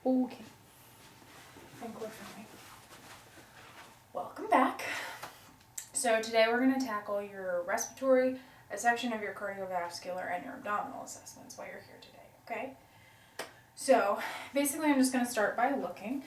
Okay. I think we're fine. Welcome back. So today we're going to tackle your respiratory, a section of your cardiovascular, and your abdominal assessments while you're here today, okay? So basically I'm just going to start by looking,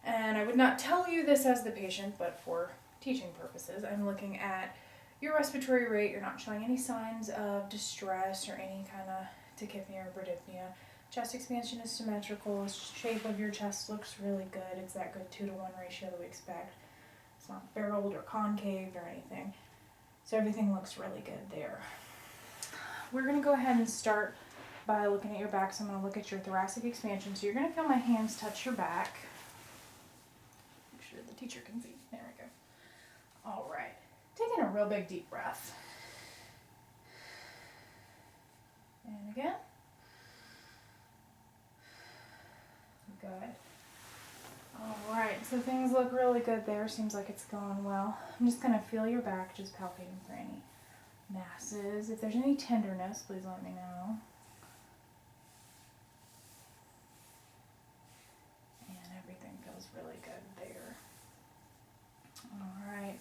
and I would not tell you this as the patient, but for teaching purposes, I'm looking at your respiratory rate. You're not showing any signs of distress or any kind of tachypnea or bradypnea. Chest expansion is symmetrical. The shape of your chest looks really good. It's that good 2-to-1 ratio that we expect. It's not barreled or concave or anything. So everything looks really good there. We're going to go ahead and start by looking at your back. So I'm going to look at your thoracic expansion. So you're going to feel my hands touch your back. Make sure the teacher can see. There we go. All right. Taking a real big deep breath. And again. Good. Alright, so things look really good there. Seems like it's going well. I'm just going to feel your back, just palpating for any masses. If there's any tenderness, please let me know. And everything feels really good there. Alright.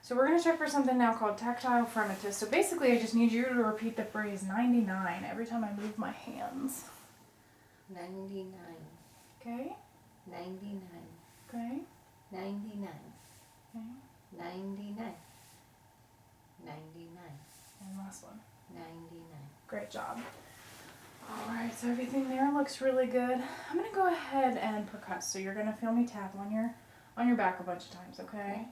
So we're going to check for something now called tactile fremitus. So basically I just need you to repeat the phrase 99 every time I move my hands. 99. Okay? 99. Okay? 99. Okay? 99. 99. And last one. 99. Great job. Alright, so everything there looks really good. I'm going to go ahead and percuss. So you're going to feel me tap on your back a bunch of times, okay?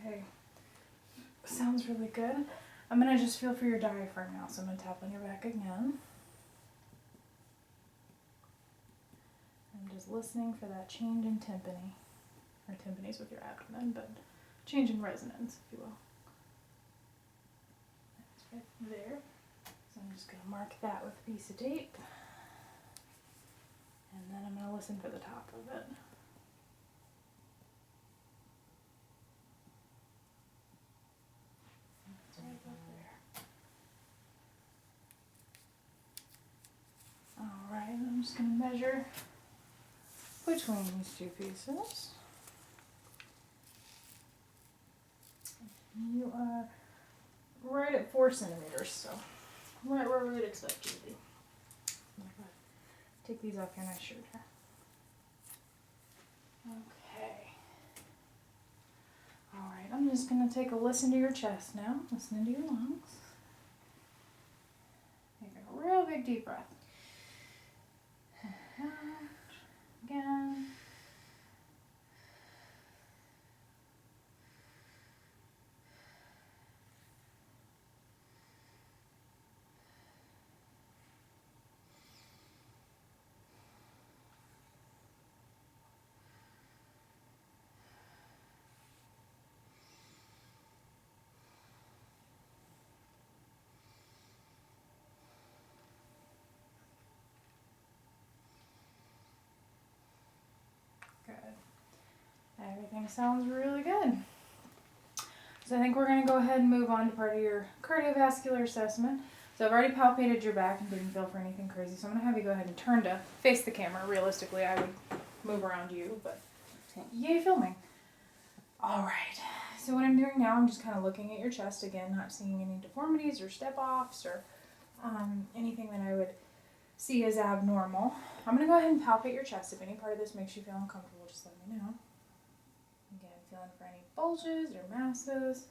Okay. Sounds really good. I'm going to just feel for your diaphragm now. So I'm going to tap on your back again. I'm just listening for that change in tympany. Or tympanies with your abdomen, but change in resonance, if you will. That's right there. So I'm just going to mark that with a piece of tape. And then I'm going to listen for the top of it. That's right up there. Alright, I'm just going to measure between these two pieces. You are right at 4 centimeters, so right where we would expect you to be. Take these off your nice shirt here. Okay. Alright, I'm just going to take a listen to your chest now. Listen to your lungs. Take a real big deep breath. Out. Again. Good. Everything sounds really good. So I think we're going to go ahead and move on to part of your cardiovascular assessment. So I've already palpated your back and didn't feel for anything crazy. So I'm going to have you go ahead and turn to face the camera. Realistically, I would move around you, but yay filming. Alright, so what I'm doing now, I'm just kind of looking at your chest again, not seeing any deformities or step-offs or anything that I would see as abnormal. I'm going to go ahead and palpate your chest. If any part of this makes you feel uncomfortable, just let me know. Again, feeling for any bulges or masses.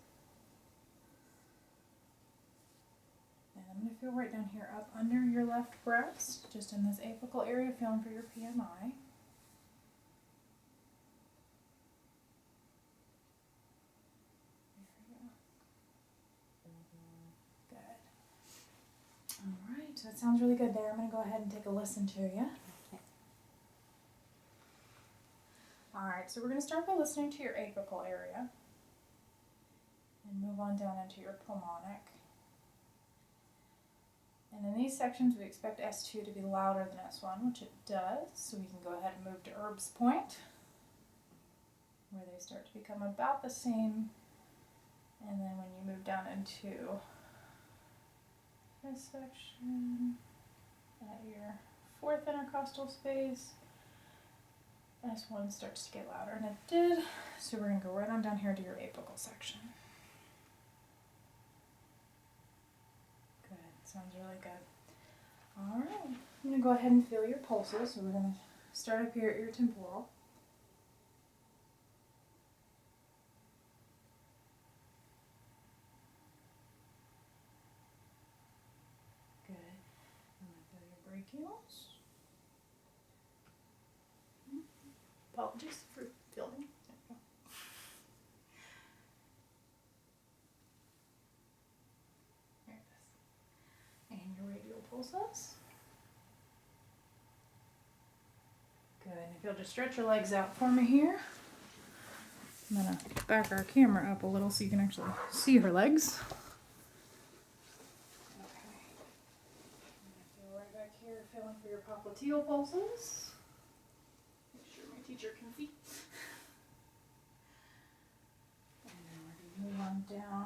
And I'm going to feel right down here up under your left breast, just in this apical area, feeling for your PMI. Alright, so that sounds really good there. I'm going to go ahead and take a listen to you. Alright, so we're going to start by listening to your apical area and move on down into your pulmonic. And in these these sections we expect S2 to be louder than S1, which it does, so we can go ahead and move to Erb's point, where they start to become about the same, and then when you move down into this section, at your fourth intercostal space, S1 starts to get louder, and it did, so we're going to go right on down here to your apical section. Good, sounds really good. Alright, I'm going to go ahead and feel your pulses, so we're going to start up here at your temporal. Good, I'm going to feel your brachials. Apologies for filming. There we go. There it is. And your radial pulses. Good. If you'll just stretch your legs out for me here. I'm going to back our camera up a little so you can actually see her legs. Okay. I'm going to feel right back here, feeling for your popliteal pulses. Teacher can see. And then we're going to move on down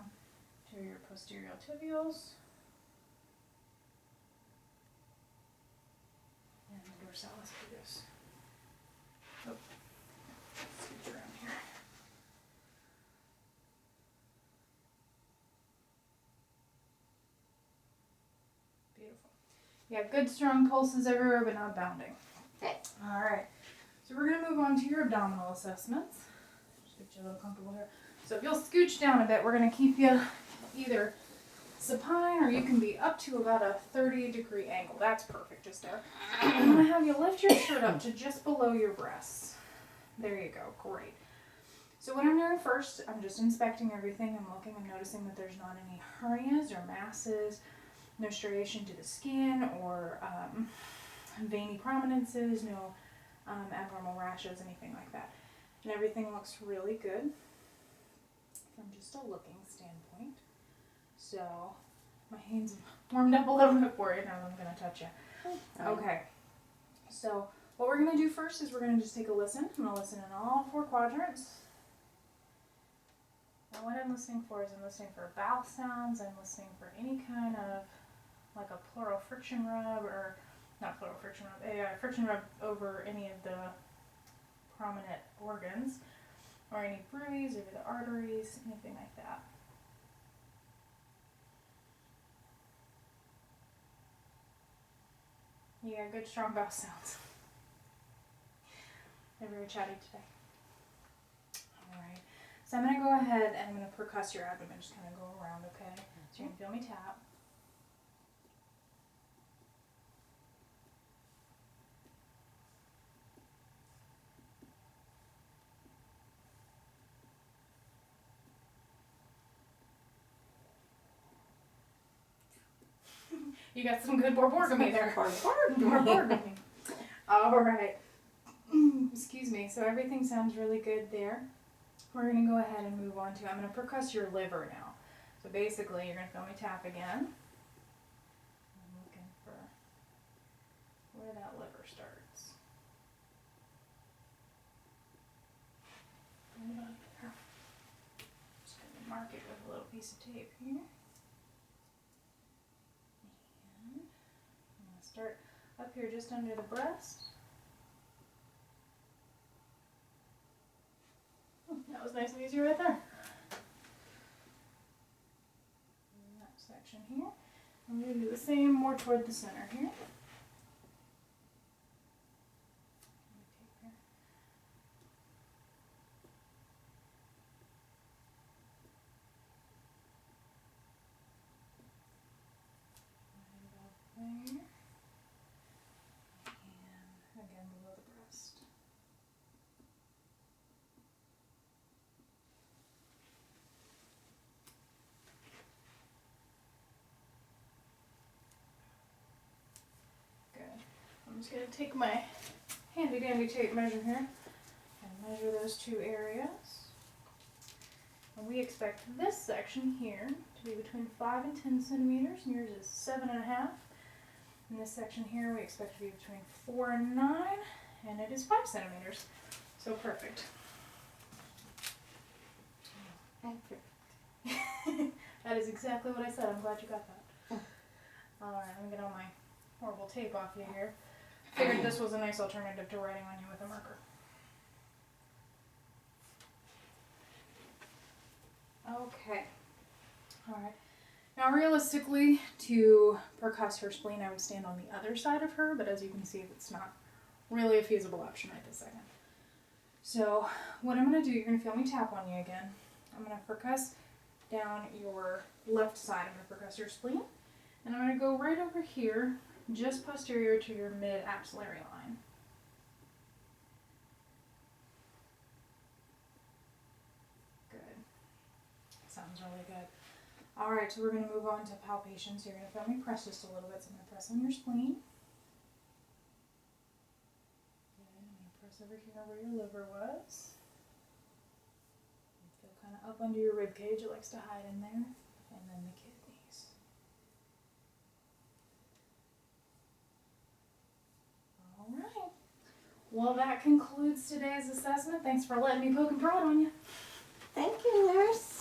to your posterior tibials and the dorsalis pedis. Oh, scooch around here. Beautiful. You have good strong pulses everywhere, but not bounding. Okay. All right. So we're going to move on to your abdominal assessments. Just get you a little comfortable here. So if you'll scooch down a bit, we're going to keep you either supine or you can be up to about a 30-degree angle. That's perfect, just there. I'm going to have you lift your shirt up to just below your breasts. There you go. Great. So what I'm doing first, I'm just inspecting everything. I'm looking and noticing that there's not any hernias or masses, no striation to the skin or veiny prominences, no abnormal rashes, anything like that. And everything looks really good from just a looking standpoint. So my hands warmed up a little bit for you. Now I'm going to touch you. Okay. So what we're going to do first is we're going to just take a listen. I'm going to listen in all four quadrants. And what I'm listening for is I'm listening for vowel sounds. I'm listening for any kind of like a pleural friction rub or not pleural friction rub, a friction rub over any of the prominent organs, or any bruise over the arteries, anything like that. You got good strong vowel sounds. They're very chatty today. Alright, so I'm going to go ahead and I'm going to percuss your abdomen, just kind of go around, okay? So you're going to feel me tap. You got some good borborygmy there. Borborygmy. All right. Excuse me. So everything sounds really good there. We're going to go ahead and move on to, I'm going to percuss your liver now. So basically, you're going to feel me tap again. I'm looking for where that liver starts. Right about there. Just going to mark it with a little piece of tape here. Start up here just under the breast. That was nice and easy right there. And that section here. I'm going to do the same more toward the center here. Right about there. Again below the breast. Good. I'm just going to take my handy dandy tape measure here and measure those two areas. And we expect this section here to be between 5 and 10 centimeters, and yours is 7.5. In this section here, we expect to be between 4 and 9, and it is 5 centimeters. So perfect. That is exactly what I said. I'm glad you got that. Alright, let me get all my horrible tape off you here. Figured this was a nice alternative to writing on you with a marker. Okay. Alright. Now realistically, to percuss her spleen, I would stand on the other side of her, but as you can see, it's not really a feasible option right this second. So what I'm going to do, you're going to feel me tap on you again. I'm going to percuss down your left side. I'm going to percuss your spleen. And I'm going to go right over here, just posterior to your mid-axillary line. Good. Sounds really good. Alright, so we're going to move on to palpation. So you're going to feel me press just a little bit. So I'm going to press on your spleen. Good. I'm going to press over here where your liver was. Feel kind of up under your rib cage. It likes to hide in there. And then the kidneys. Alright. Well, that concludes today's assessment. Thanks for letting me poke and prod on you. Thank you, nurse.